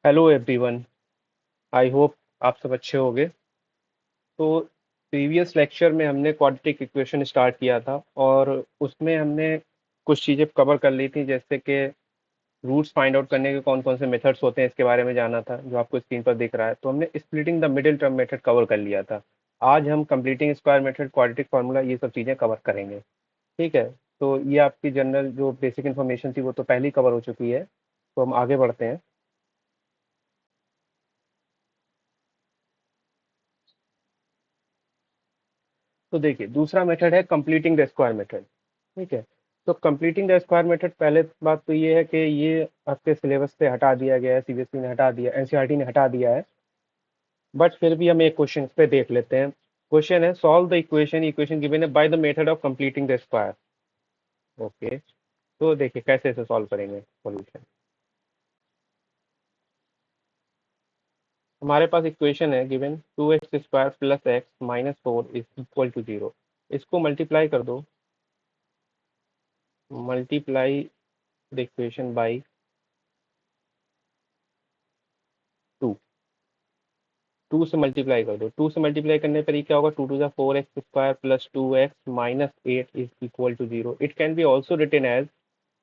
Hello everyone. I hope आप सब अच्छे होंगे। तो प्रीवियस लेक्चर में हमने क्वाड्रेटिक इक्वेशन स्टार्ट किया था और उसमें हमने कुछ चीज़ें कवर कर ली थी, जैसे कि रूट्स फाइंड आउट करने के कौन कौन से मेथड्स होते हैं इसके बारे में जाना था, जो आपको स्क्रीन पर दिख रहा है। तो हमने splitting the middle term method cover कर लिया था। आज हम completing square method, quadratic formula, ये सब चीज़ें कवर करेंगे। ठीक है। तो ये आपकी जनरल जो बेसिक इन्फॉर्मेशन थी वो तो पहले ही कवर हो चुकी है। तो हम आगे बढ़ते हैं। तो देखिए, दूसरा मेथड है कंप्लीटिंग द स्क्वायर मेथड। ठीक है। तो कंप्लीटिंग द स्क्वायर मेथड, पहले बात तो ये है कि ये आपके सिलेबस से हटा दिया गया है, सीबीएसई ने हटा दिया, एनसीईआरटी ने हटा दिया है। बट फिर भी हम एक क्वेश्चन पे देख लेते हैं। क्वेश्चन है, solve the equation equation given है by the method of completing the square. Okay. तो देखिए कैसे इसे सॉल्व करेंगे सॉल्यूशन। हमारे पास इक्वेशन है given 2x² plus x minus 4 is equal to 0। इसको मल्टीप्लाई कर दो। Multiply the equation by 2। 2 से मल्टीप्लाई कर दो। 2 से मल्टीप्लाई करने पर ये क्या होगा, 2 to the 4x² plus 2x minus 8 is equal to 0। It can be also written as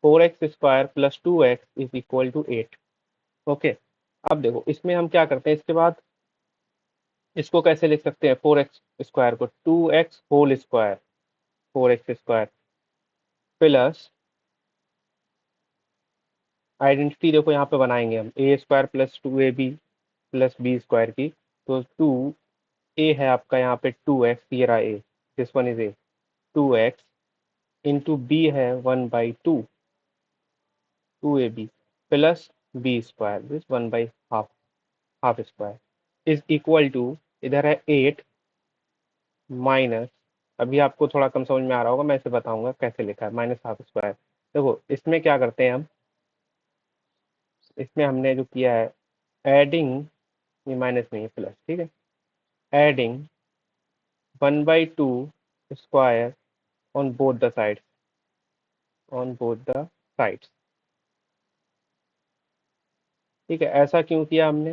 4x² plus 2x is equal to 8। Okay. अब देखो इसमें हम क्या करते हैं, इसके बाद इसको कैसे लिख सकते हैं, 4x² को 2x whole square, 4x² plus identity देखो यहाँ पे बनाएंगे हम, a² plus 2ab plus b² की। तो 2a है आपका यहाँ पे 2x, ये रहा a, this one is a, 2x into b है 1/2, 2ab plus b² this 1/2, half square is equal to, इधर है 8 माइनस, अभी आपको थोड़ा कम समझ में आ रहा होगा, मैं इसे बताऊंगा कैसे लिखा है, माइनस हाफ स्क्वायर। देखो इसमें क्या करते हैं हम, इसमें हमने जो किया है एडिंग, ये माइनस नहीं है प्लस, ठीक है, adding 1/2 square on both the sides, on both the sides. ठीक है। ऐसा क्यों किया हमने,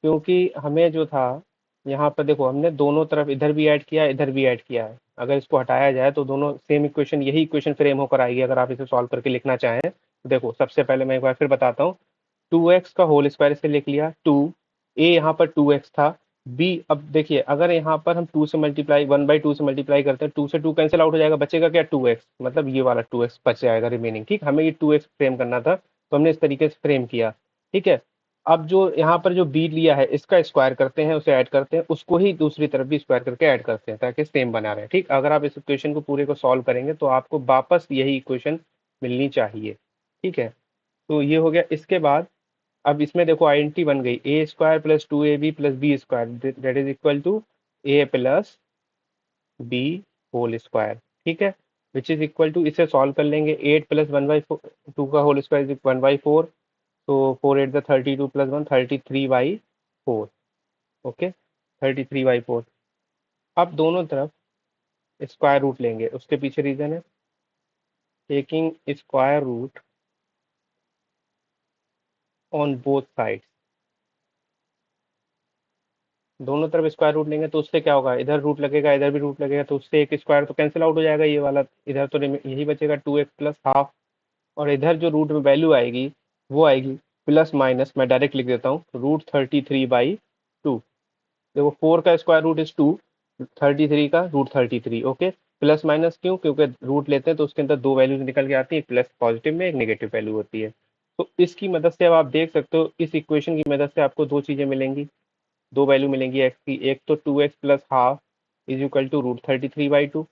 क्योंकि हमें जो था, यहाँ पर देखो हमने दोनों तरफ इधर भी ऐड किया इधर भी ऐड किया है। अगर इसको हटाया जाए तो दोनों सेम इक्वेशन, यही इक्वेशन फ्रेम होकर आएगी अगर आप इसे सॉल्व करके लिखना चाहें। तो देखो सबसे पहले मैं एक बार फिर बताता हूँ। 2x का होल स्क्वायर इसे लिख लिया 2, a यहाँ पर 2x था, b, अब देखिए अगर यहाँ पर हम 2 से मल्टीप्लाई 1/2 से मल्टीप्लाई करते हैं, 2 से 2 कैंसिल आउट हो जाएगा, बचेगा क्या, 2x, मतलब ये वाला 2x बच जाएगा रिमेनिंग। ठीक, हमें ये 2x फ्रेम करना था तो हमने इस तरीके से फ्रेम किया। ठीक है। अब जो यहाँ पर जो b लिया है इसका स्क्वायर करते हैं, उसे ऐड करते हैं, उसको ही दूसरी तरफ भी स्क्वायर करके ऐड करते हैं ताकि सेम बना रहे। ठीक, अगर आप इस इक्वेशन को पूरे को सॉल्व करेंगे तो आपको वापस यही इक्वेशन मिलनी चाहिए। ठीक है। तो ये हो गया। इसके बाद अब इसमें देखो आइडेंटिटी बन गई, a² plus 2ab plus b² that is equal to a plus b whole square. ठीक है। विच इज इक्वल टू, इसे सॉल्व कर लेंगे, 8 प्लस 1/2 का होल स्क्वायर इज 1/4। तो 4 8 32 प्लस 1 33/4। ओके, 33/4। अब दोनों तरफ स्क्वायर रूट लेंगे, उसके पीछे रीजन है, taking square root on both sides. दोनों तरफ स्क्वायर रूट लेंगे तो उससे क्या होगा, इधर रूट लगेगा इधर भी रूट लगेगा, तो उससे एक स्क्वायर तो कैंसिल आउट हो जाएगा, ये वाला इधर तो यही बचेगा 2x प्लस हाफ। और इधर जो रूट में वैल्यू आएगी वो आएगी प्लस माइनस, मैं डायरेक्ट लिख देता हूँ, √33/2। देखो 4 का स्क्वायर रूट इज 2, 33 का √33। ओके। प्लस माइनस क्यों, क्योंकि रूट लेते हैं तो उसके अंदर दो वैल्यूज निकल के आती है, प्लस पॉजिटिव में एक नेगेटिव वैल्यू होती है। तो इसकी मदद से अब आप देख सकते हो, इस इक्वेशन की मदद से आपको दो चीजें मिलेंगी, दो वैल्यू मिलेंगी एक्स की। एक तो 2x plus half is equal to √33/2,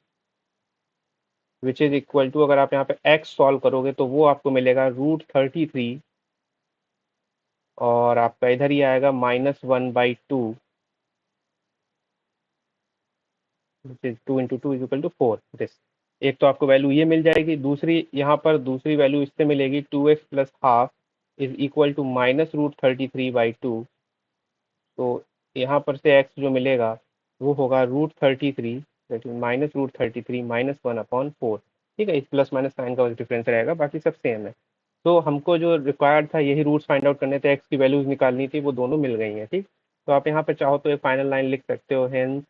which is equal to, अगर आप यहाँ पे x सॉल्व करोगे तो वो आपको मिलेगा √33, और आपका इधर ही आएगा -1/2, which is 2 into 2 is equal to 4 this. एक तो आपको वैल्यू ये मिल जाएगी, दूसरी यहाँ पर दूसरी वैल्यू इससे मिलेगी, 2x plus half is equal to -√33/2। तो यहाँ पर से x जो मिलेगा वो होगा √33, दैट इज -√33 -1/4। ठीक है, इस प्लस माइनस साइन का डिफरेंस रहेगा, बाकी सब सेम है। तो हमको जो रिक्वायर्ड था यही रूट्स फाइंड आउट करने थे, एक्स की वैल्यूज निकालनी थी, वो दोनों मिल गई हैं। ठीक, तो आप यहाँ पे चाहो तो एक फाइनल लाइन लिख सकते हो, hence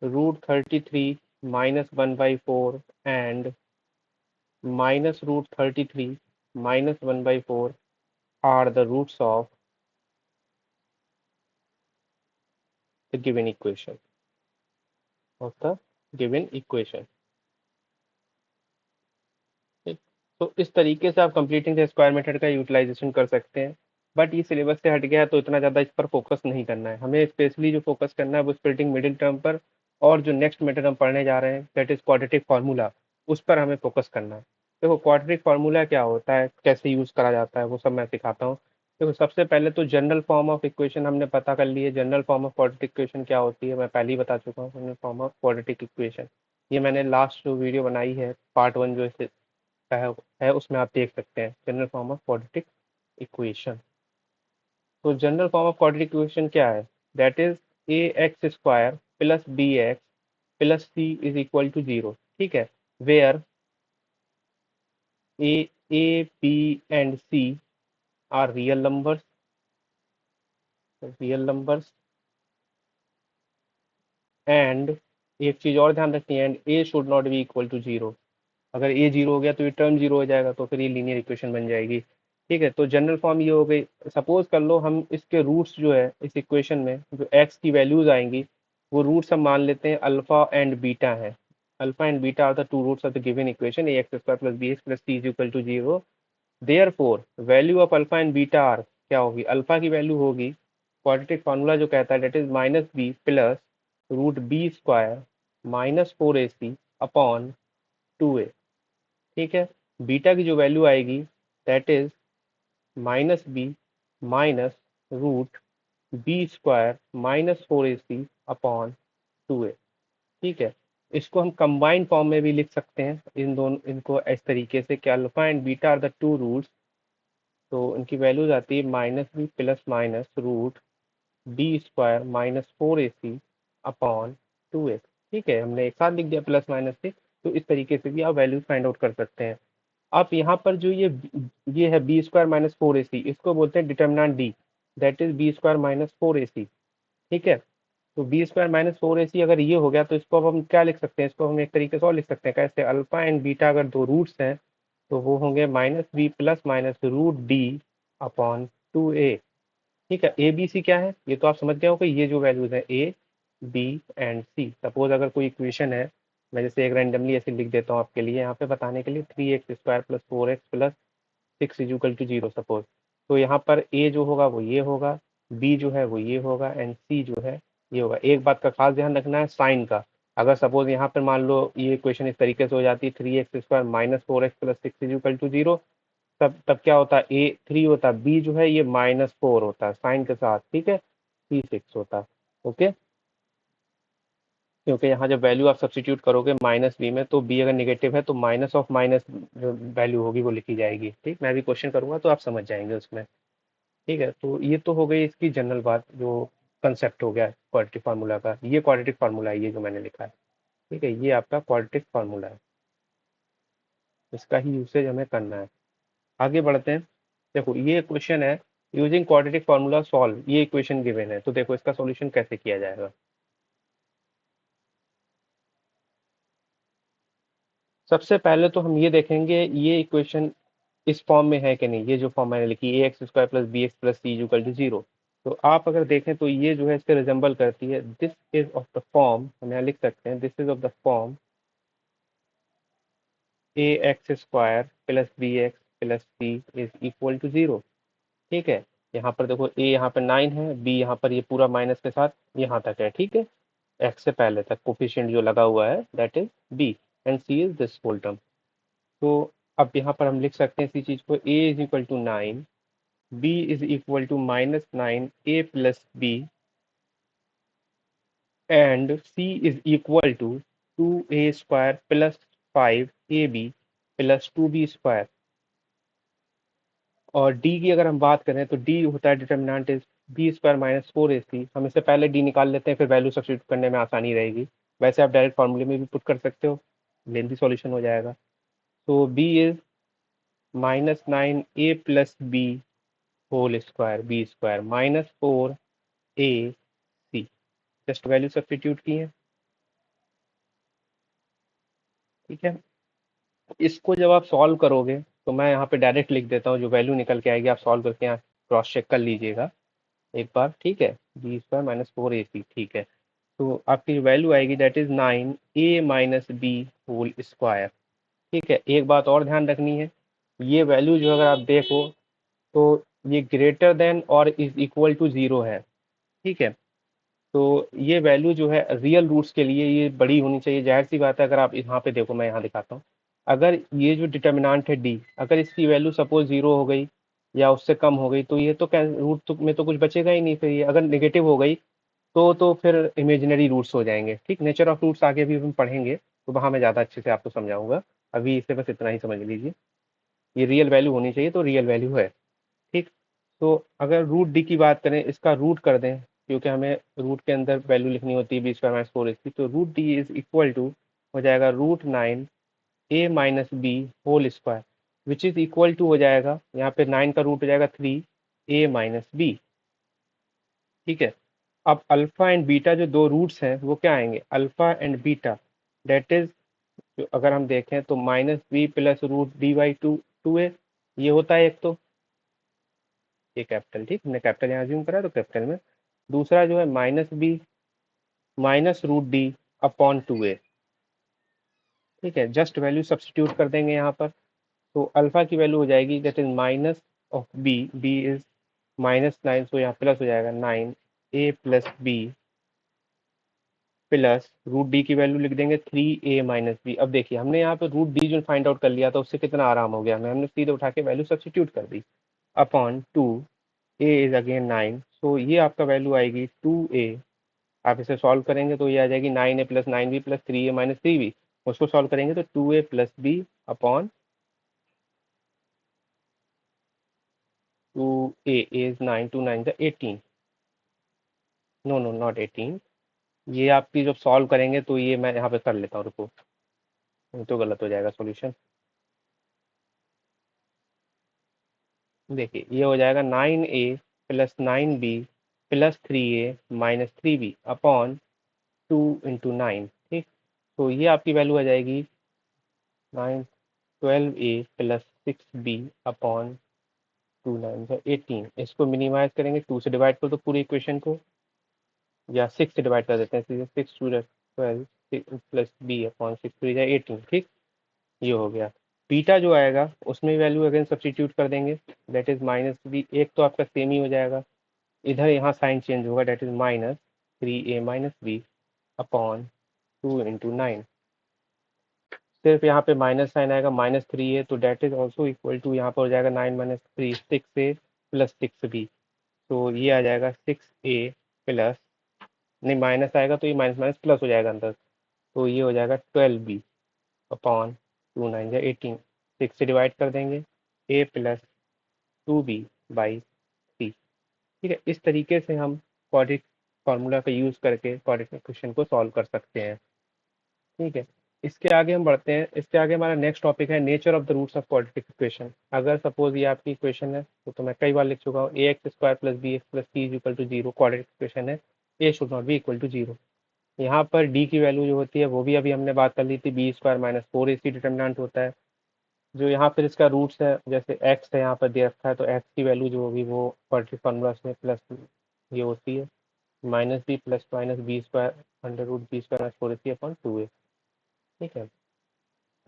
√33 -1/4 and -√33 -1/4 are the roots of the given equation of the given equation। ठीक, तो इस तरीके से आप कंप्लीटिंग द स्क्वायर मेथड का यूटिलाइजेशन कर सकते हैं। बट ये सिलेबस से हट गया है, तो इतना ज़्यादा इस पर फोकस नहीं करना है हमें। स्पेशली जो फोकस करना है वो स्प्लिटिंग मिडिल टर्म पर, और जो नेक्स्ट मेथड हम पढ़ने जा रहे हैं दैट इज क्वाड्रेटिक फार्मूला, उस पर हमें फोकस करना है। देखो क्वाड्रेटिक फार्मूला क्या होता है, कैसे यूज़ करा जाता है, वो सब मैं सिखाता हूँ। देखो सबसे पहले तो जनरल फॉर्म ऑफ इक्वेशन हमने पता कर ली है। General form of quadratic equation क्या होती है मैं पहले ही बता चुका हूँ। General form of quadratic equation, ये मैंने लास्ट जो वीडियो बनाई है पार्ट 1 जो इसे है उसमें आप देख सकते हैं general form of quadratic equation. तो general form of quadratic equation क्या है, that is ax² plus bx plus c is equal to 0। ठीक है, where a b and c are real numbers and एक चीज और ध्यान रखनी है, and a should not be equal to 0। अगर ए जीरो हो गया तो ये टर्म जीरो हो जाएगा, तो फिर ये लीनियर इक्वेशन बन जाएगी। ठीक है, तो जनरल फॉर्म ये हो गई। सपोज कर लो हम इसके रूट्स जो है इस इक्वेशन में जो एक्स की वैल्यूज आएंगी, वो रूट्स हम मान लेते हैं अल्फा एंड बीटा है। Alpha and beta are the two roots of the given equation ax² plus bx plus c is equal to 0। Therefore value of alpha and beta are क्या होगी, alpha की value होगी, quadratic formula जो कहता है that is -b plus √b² -4ac upon 2a। ठीक है, beta की जो वैल्यू आएगी that is -b minus √b² -4ac upon 2a। ठीक है, इसको हम कंबाइंड फॉर्म में भी लिख सकते हैं, इन दोनों इनको इस तरीके से कि alpha and beta are the two roots, तो इनकी वैल्यूज आती है -b plus minus √b² -4ac upon 2a। ठीक है, हमने एक साथ लिख दिया प्लस माइनस से, तो इस तरीके से भी आप वैल्यूज फाइंड आउट कर सकते हैं। आप यहाँ पर जो ये है b² -4ac, इसको बोलते हैं determinant D, that is b² -4ac। ठीक है, तो b² -4ac अगर ये हो गया तो इसको अब हम क्या लिख सकते हैं, इसको हम एक तरीके से और लिख सकते हैं, कैसे, अल्फा एंड बीटा अगर दो रूट्स हैं तो वो होंगे -b plus minus √d upon 2a। ठीक है, ए बी सी क्या है ये तो आप समझ गए हो कि ये जो वैल्यूज है a b and c. Suppose अगर कोई इक्वेशन है, मैं जैसे एक रैंडमली ऐसे लिख देता हूँ आपके लिए यहाँ पे बताने के लिए, 3x² plus 4x plus 6 is equal to 0 suppose. तो यहाँ पर ए जो होगा वो ये होगा, बी जो है वो ये होगा, एंड सी जो है ये होगा। एक बात का खास ध्यान रखना है साइन का। अगर सपोज यहाँ पर मान लो ये इक्वेशन इस तरीके से हो जाती है, 3x² -4x plus 6 is equal to 0, तब क्या होता है, ए 3 होता है, बी जो है ये -4 होता है साइन के साथ। ठीक है, सी 6 होता है। ओके, क्योंकि यहाँ जब वैल्यू आप सब्सटीट्यूट करोगे -b में, तो b अगर निगेटिव है तो माइनस ऑफ माइनस जो वैल्यू होगी वो लिखी जाएगी। ठीक, मैं भी क्वेश्चन करूंगा तो आप समझ जाएंगे उसमें। ठीक है, तो ये तो हो गई इसकी जनरल बात, जो कंसेप्ट हो गया क्वाड्रेटिक फार्मूला का। ये क्वाड्रेटिक फार्मूला है ये जो मैंने लिखा है। ठीक है, ये आपका क्वाड्रेटिक फार्मूला है, इसका ही यूसेज हमें करना है। आगे बढ़ते हैं। देखो ये क्वेश्चन है, यूजिंग क्वाड्रेटिक फार्मूला सॉल्व, ये इक्वेशन गिवन है, तो देखो इसका सॉल्यूशन कैसे किया जाएगा। सबसे पहले तो हम ये देखेंगे ये इक्वेशन इस फॉर्म में है कि नहीं। ये जो फॉर्म मैंने लिखी ax² plus bx plus c equal to 0, तो आप अगर देखें तो ये जो है इससे रिजेंबल करती है। This is of the form, हम यहाँ लिख सकते हैं, this is of the form ax² plus bx plus c is equal to 0। ठीक है, यहाँ पर देखो a यहाँ पर 9 है, b यहाँ पर ये पूरा माइनस के साथ यहाँ तक है। ठीक है, x से पहले तक कोफिशिएंट जो लगा हुआ है that is b, and c is this whole term. तो अब यहाँ पर हम लिख सकते हैं इसी चीज को, a is equal to 9, b is equal to -9 a plus b and c is equal to 2a² plus 5ab plus 2b²। और d की अगर हम बात करें तो d होता है डिटर्मिनेंट इज b² -4ac। हम इससे पहले d निकाल लेते हैं, फिर वैल्यू सब्स्टिट्यूट करने में आसानी रहेगी। वैसे आप डायरेक्ट फॉर्मूले में भी पुट कर सकते हो, लेंथी सॉल्यूशन हो जाएगा। तो b is -9a plus b whole square b square -4ac। Just value substitute की है। ठीक है, इसको जब आप सॉल्व करोगे तो मैं यहाँ पे डायरेक्ट लिख देता हूँ, जो वैल्यू निकल के आएगी आप सॉल्व करके यहाँ क्रॉस चेक कर लीजिएगा एक बार। ठीक है, बी स्क्वायर -4ac। ठीक है, तो आपकी जो वैल्यू आएगी that is 9a-b whole square. ठीक है, एक बात और ध्यान रखनी है, ये वैल्यू जो अगर आप देखो तो ये ग्रेटर देन और इज इक्वल टू 0 है। ठीक है, तो ये वैल्यू जो है रियल रूट्स के लिए ये बड़ी होनी चाहिए। जाहिर सी बात है, अगर आप यहाँ पे देखो, मैं यहाँ दिखाता हूँ, अगर ये जो डिटर्मिनेंट है डी, अगर इसकी वैल्यू सपोज 0 हो गई या उससे कम हो गई तो ये तो रूट में तो कुछ बचेगा ही नहीं। फिर ये अगर नेगेटिव हो गई तो फिर इमेजिनरी रूट्स हो जाएंगे। ठीक, नेचर ऑफ रूट्स आगे भी हम पढ़ेंगे तो वहाँ मैं ज़्यादा अच्छे से आपको समझाऊंगा। अभी इसे बस इतना ही समझ लीजिए, ये रियल वैल्यू होनी चाहिए तो रियल वैल्यू है। ठीक, तो अगर रूट डी की बात करें, इसका रूट कर दें, क्योंकि हमें रूट के अंदर वैल्यू लिखनी होती है बी स्क्वायर माइनस फोर इसकी, तो root d is equal to हो जाएगा √9a-b whole square, which is equal to हो जाएगा, यहाँ पे 9 का रूट हो जाएगा 3a-b। ठीक है, अब अल्फा एंड बीटा जो दो रूट्स हैं वो क्या आएंगे, alpha and beta, that is, अगर हम देखें तो -b प्लस √d/2a, ये होता है एक तो, ये कैपिटल। ठीक, हमने कैपिटल यहाँ ज्यूम करा तो कैपिटल में। दूसरा जो है -b -√d/2a। ठीक है, जस्ट वैल्यू सब्स्टिट्यूट कर देंगे यहाँ पर, तो अल्फा की वैल्यू हो जाएगी that is minus of b is -9, तो यहाँ प्लस हो जाएगा 9a+b प्लस रूट डी की वैल्यू लिख देंगे 3a-b। अब देखिए, हमने यहाँ पे रूट डी जो फाइंड आउट कर लिया था उससे कितना आराम हो गया हमें, हमने सीधे उठा के वैल्यू सब्स्टिट्यूट कर दी अपॉन 2, a इज अगेन 9, सो ये आपका वैल्यू आएगी 2a। आप इसे सॉल्व करेंगे तो ये आ जाएगी 9a plus 9b plus 3a minus 3b। उसको सॉल्व करेंगे तो 2a plus b upon 2a is 9, 2 9 का 18, नो नो नॉट 18। ये आपकी जब सॉल्व करेंगे तो ये मैं यहाँ पे कर लेता हूँ, रुको, नहीं तो गलत हो जाएगा सॉल्यूशन। देखिए, ये हो जाएगा 9a plus 9b plus 3a minus 3b upon 2 × 9। ठीक, तो ये आपकी वैल्यू आ जाएगी 9 12a प्लस 6b अपॉन 2 9 का 18। इसको मिनिमाइज करेंगे, 2 से डिवाइड कर दो पूरी इक्वेशन को, या 6 से डिवाइड कर देते हैं सीधे, 6 2 12 प्लस b अपॉन 6 3 18। ठीक, ये हो गया। बीटा जो आएगा उसमें वैल्यू अगेन सब्स्टिट्यूट कर देंगे, दैट इज -b, एक तो आपका सेम ही हो जाएगा, इधर यहाँ साइन चेंज होगा, दैट इज -3a-b अपॉन 2 × 9। सिर्फ यहाँ पे माइनस साइन आएगा, -3a, तो that is also equal to, यहाँ पर हो जाएगा 9 - 3 6a प्लस 6b, तो ये आ जाएगा 6a प्लस, नहीं माइनस आएगा तो ये माइनस माइनस प्लस हो जाएगा अंदर, तो ये हो जाएगा 12b अपॉन 2 9 या 18। 6 से डिवाइड कर देंगे, a प्लस 2b/3। ठीक है, इस तरीके से हम क्वाड्रेटिक फार्मूला का यूज़ करके क्वाड्रेटिक क्वेश्चन को सॉल्व कर सकते हैं। ठीक है, इसके आगे हम बढ़ते हैं। इसके आगे हमारा नेक्स्ट टॉपिक है nature of the roots of quadratic equation. अगर सपोज ये आपकी इक्वेशन है तो मैं कई बार लिख चुका हूँ, ax² + bx + c = 0 quadratic equation है, a should not be equal to 0। यहाँ पर d की वैल्यू जो होती है वो भी अभी हमने बात कर ली थी, b² - 4ac डिटर्मिनेंट होता है। जो यहाँ पर इसका रूट्स है, जैसे x है यहाँ पर दे रखा है, तो x की वैल्यू जो होगी वो क्वाड्रेटिक फार्मूला में प्लस ये होती है -b plus minus b² √b² - 4ac upon 2a। ठीक है,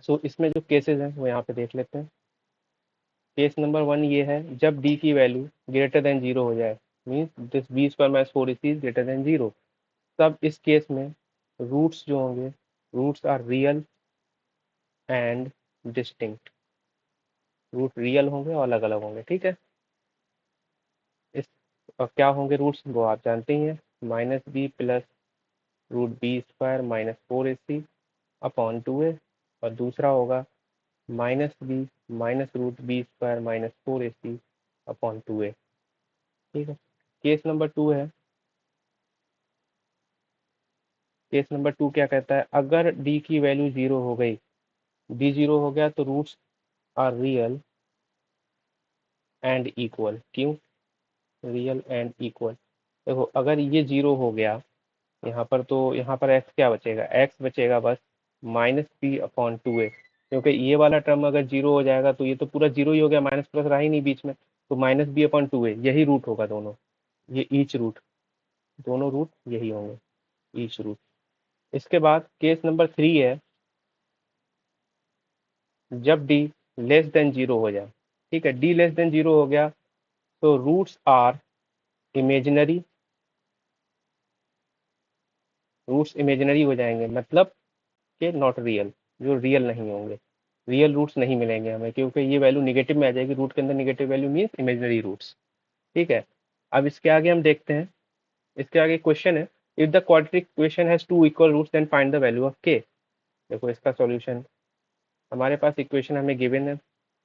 सो इसमें जो केसेस हैं वो यहाँ पे देख लेते हैं। केस नंबर 1 ये है, जब d की वैल्यू ग्रेटर देन 0 हो जाए, means this b² - 4ac is greater than 0, तब इस केस में रूट्स जो होंगे, roots are real and distinct. Root real होंगे और अलग अलग होंगे। ठीक है, इस और क्या होंगे रूट्स वो आप जानते ही हैं, -b plus √b² - 4ac upon 2a, और दूसरा होगा -b -√b² - 4ac upon 2a। ठीक है, केस नंबर 2 है, केस नंबर 2 क्या कहता है, अगर d की वैल्यू 0 हो गई, d 0 हो गया तो roots are real and equal, क्यों रियल एंड इक्वल? देखो अगर ये जीरो हो गया यहाँ पर, तो यहाँ पर एक्स क्या बचेगा, एक्स बचेगा बस -p/2a, क्योंकि ये वाला टर्म अगर जीरो हो जाएगा तो ये तो पूरा जीरो ही हो गया, माइनस प्लस रहा ही नहीं बीच में, तो -b/2a यही रूट होगा दोनों, ये ईच रूट, दोनों रूट यही होंगे, ईच रूट। इसके बाद केस नंबर 3 है, जब d लेस देन जीरो हो जाए, ठीक है, d लेस देन जीरो हो गया तो roots are imaginary, roots imaginary हो जाएंगे, मतलब कि नॉट रियल, जो रियल नहीं होंगे, रियल रूट्स नहीं मिलेंगे हमें, क्योंकि ये वैल्यू निगेटिव में आ जाएगी, रूट के अंदर negative value means imaginary roots. ठीक है, अब इसके आगे हम देखते हैं, इसके आगे क्वेश्चन है, if the quadratic equation has two equal roots then find the value of k. देखो इसका सॉल्यूशन, हमारे पास इक्वेशन हमें गिवन है,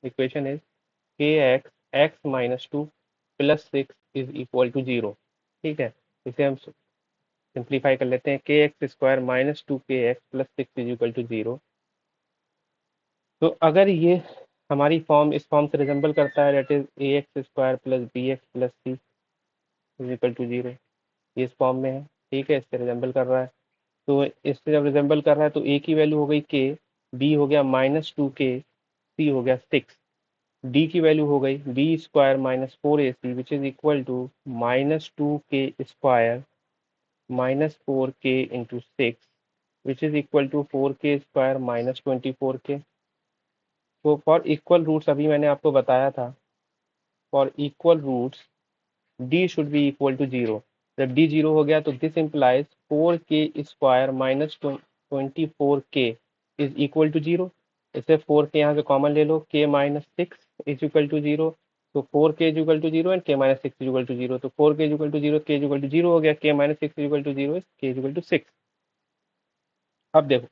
equation is k x x minus two plus six is equal to zero. ठीक है, इसे हम सिंप्लीफाई कर लेते हैं, k x square minus two k x plus six is equal to zero. तो अगर ये हमारी फॉर्म इस फॉर्म से रिजेंबल करता है, that is a x square plus b x plus c is equal to zero, ये इस फॉर्म में है, ठीक है, इससे रिजेंबल कर रहा है, तो इससे जब रिजेंबल कर रहा है तो ए की वैल्यू हो गई के, बी हो गया -2k, सी हो गया 6, डी की वैल्यू हो गई b square -4ac which is equal to -2k² -4k into 6 which is equal to 4k² -24k। तो फॉर इक्वल रूट्स अभी मैंने आपको बताया था, for equal roots d should be equal to zero, जब d जीरो हो गया तो this implies 4k² -24k is equal to zero. इसे 4k यहाँ से कॉमन ले लो, k -6 is equal to zero, तो 4k is equal to zero and k -6 is equal to zero, तो 4k is equal to zero, k is equal to zero हो गया, k -6 is equal to zero, k is equal to 6। अब देखो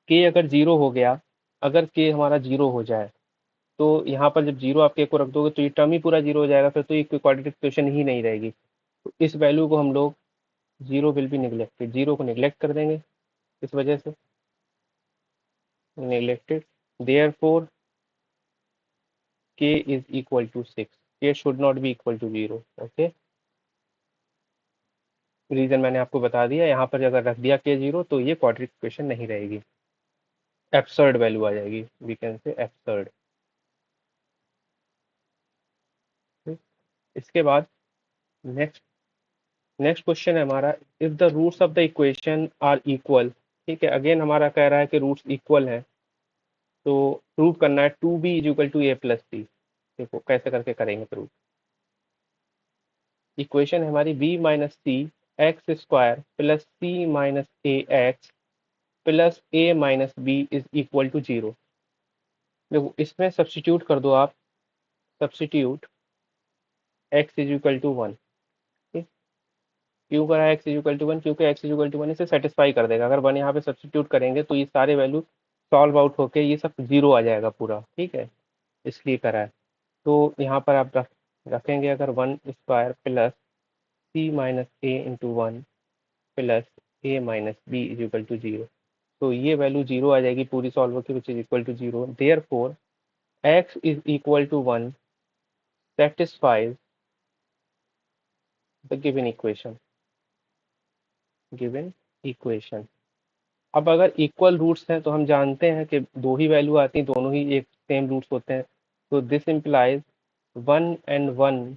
k अगर zero हो गया, अगर k हमारा जीरो हो जाए तो यहाँ पर जब जीरो आप k को रख दोगे तो ये टर्म ही पूरा जीरो हो जाएगा, फिर तो ये क्वाड्रेटिक इक्वेशन ही नहीं रहेगी, तो इस वैल्यू को हम लोग zero will be neglected, zero को निगलेक्ट कर देंगे, इस वजह से neglected, therefore k is equal to 6, k should not be equal to zero. Okay, reason मैंने आपको बता दिया, यहाँ पर अगर रख दिया k जीरो तो ये क्वाड्रेटिक इक्वेशन नहीं रहेगी, एब्सर्ड वैल्यू आ जाएगी, वी कैन से एब्सर्ड। इसके बाद नेक्स्ट नेक्स्ट क्वेश्चन है हमारा, if the roots of the equation are equal. ठीक है, अगेन हमारा कह रहा है कि रूट्स इक्वल हैं, तो प्रूव करना है 2b is equal to a plus c. देखो कैसे करके करेंगे प्रूव। इक्वेशन है हमारी b minus c x square plus c minus a x plus a minus b is equal to zero. देखो इसमें सब्सटीट्यूट कर दो आप, substitute x is equal to one. क्यों करा x is equal to one, क्योंकि x is equal to one इसे satisfy कर देगा, अगर वन यहाँ पे सब्सटीट्यूट करेंगे तो ये सारे वैल्यू सॉल्व आउट होके ये सब जीरो आ जाएगा पूरा, ठीक है, इसलिए करा है। तो यहाँ पर आप रखेंगे अगर one square plus c minus a into one plus a minus b is equal to zero, तो ये वैल्यू जीरो आ जाएगी पूरी सॉल्व होकर, which is equal to zero, therefore x is equal to one satisfies the given equation, given equation. अब अगर equal roots हैं तो हम जानते हैं कि दो ही वैल्यू आती हैं, दोनों ही एक सेम रूट्स होते हैं, तो this implies one and one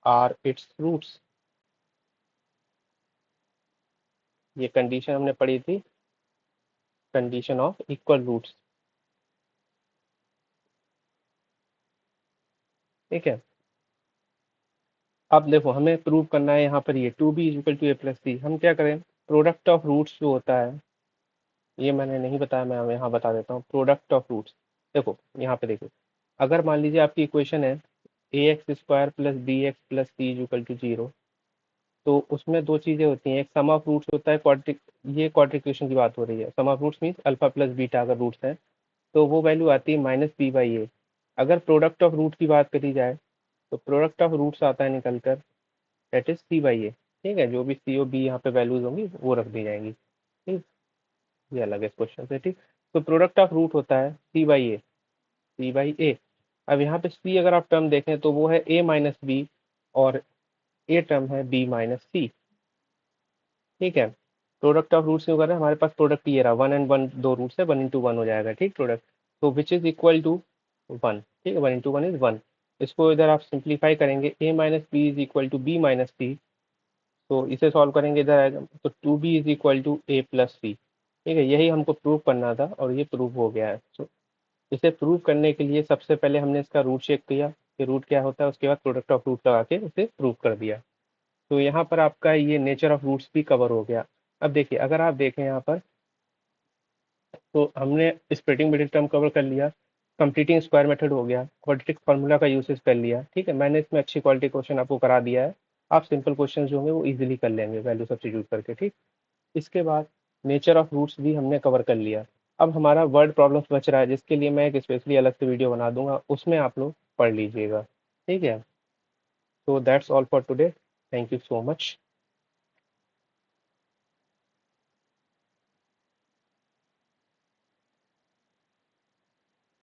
are its roots. ये कंडीशन हमने पढ़ी थी, कंडीशन ऑफ इक्वल रूट्स। ठीक है, अब देखो हमें प्रूव करना है यहाँ पर ये 2b is equal to a plus c, हम क्या करें, प्रोडक्ट ऑफ रूट्स जो होता है, ये मैंने नहीं बताया, मैं यहाँ बता देता हूँ, प्रोडक्ट ऑफ रूट्स। देखो यहाँ पे देखो, अगर मान लीजिए आपकी इक्वेशन है a x square plus b x plus c is equal to zero, तो उसमें दो चीज़ें होती हैं, एक सम ऑफ रूट्स होता है, क्वाड्रिक, ये क्वाड्रिक इक्वेशन की बात हो रही है, sum of roots means alpha plus beta अगर रूट्स हैं तो वो वैल्यू आती है -b/a। अगर प्रोडक्ट ऑफ रूट की बात करी जाए तो प्रोडक्ट ऑफ रूट्स आता है निकल कर, दैट इज c/a। ठीक है, जो भी सी ओ बी यहाँ पे वैल्यूज होंगी वो रख दी जाएंगी, ठीक, ये अलग है क्वेश्चन से। ठीक, तो प्रोडक्ट ऑफ रूट होता है c/a, c/a, अब यहाँ पे सी अगर आप टर्म देखें तो वो है ए माइनस बी, और ए टर्म है बी माइनस सी। ठीक है, प्रोडक्ट ऑफ रूट्स क्यों कर रहे हैं, हमारे पास प्रोडक्ट ये रहा, वन एंड वन दो रूट्स है, वन इंटू वन हो जाएगा। ठीक, प्रोडक्ट तो which is equal to one. ठीक है, one into one is one. इसको इधर आप सिंप्लीफाई करेंगे, a minus b is equal to b minus c. तो इसे सॉल्व करेंगे, इधर आएगा तो two b is equal to a plus c. ठीक है, यही हमको प्रूव करना था और ये प्रूव हो गया है। तो इसे प्रूव करने के लिए सबसे पहले हमने इसका रूट चेक किया कि रूट क्या होता है, उसके बाद प्रोडक्ट ऑफ रूट लगा के उसे प्रूव कर दिया। तो यहाँ पर आपका ये नेचर ऑफ रूट्स भी कवर हो गया। अब देखिए, अगर आप देखें यहाँ पर, तो हमने स्प्लिटिंग मिडिल टर्म कवर कर लिया, कंप्लीटिंग स्क्वायर मेथड हो गया, क्वाड्रेटिक फार्मूला का यूसेज कर लिया। ठीक है, मैंने इसमें अच्छी क्वालिटी क्वेश्चन आपको करा दिया है। आप सिंपल क्वेश्चन जो होंगे वो इजीली कर लेंगे वैल्यू सब्स्टिट्यूट करके। ठीक, इसके बाद नेचर ऑफ रूट्स भी हमने कवर कर लिया। अब हमारा वर्ड प्रॉब्लम्स बच रहा है, जिसके लिए मैं एक स्पेशली अलग से वीडियो बना दूंगा, उसमें आप लोग पढ़ लीजिएगा। ठीक है, तो that's all for today, thank you so much.